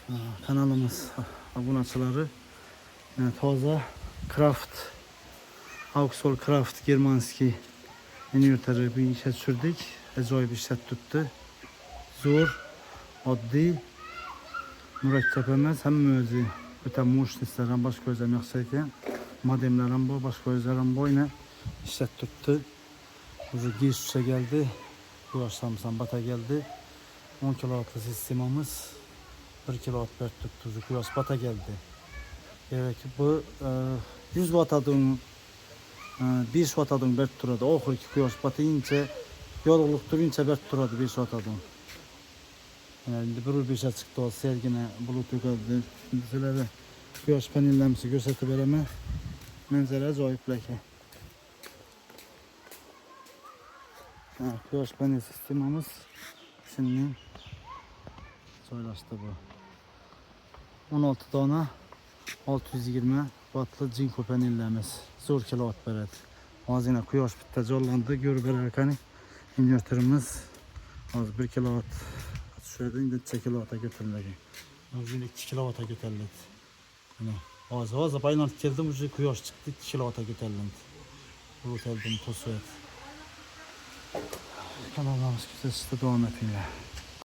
Kanalımız abunəçiləri toza Kraft Auxol Kraft Germanski invertörü bir işe sürdük. Acayip işe tuttu. Zor, addi, mürekkep emas, hem özü ötən muşnislərdən başqa özəm yoxsayken modemlərəm bu, başqa özlərəm bu yine işe tuttu. Ucu giz süse geldi. Kulaçlarımızdan bata geldi. 10 kW'lı sistemimiz 1 kW bert tuttu. Kulaç bata geldi. Evet bu 100 Watt adın 1 Watt adın bert turadı. Oxur ki kulaç batıyınca yoruluk durunca bert turadı 1 Watt adın. Yani bir şey çıktı o sergine bluetooth geldi. Bizlere kulaç panellerimizi gösterip vereme. Manzara acayip leke. Kulaç panel sistemimiz şimdi soylaştı bu. 16 tane 620 wattlı Jinko panellerimiz. Zor kilowatt verir. Azine kuyaş bitti zorlandı. Görüber erkani invertörümüz az 1 kilowatt şöyle indi 2 kilowatt'a götürülecek. Azine 2 kilowatt'a götürüldü. Yani az bayılan geldim ucu kuyaş çıktı 2 kilowatt'a götürüldü. Bulut eldim tosu et. Kanalımız güzel işte devam etmiyor.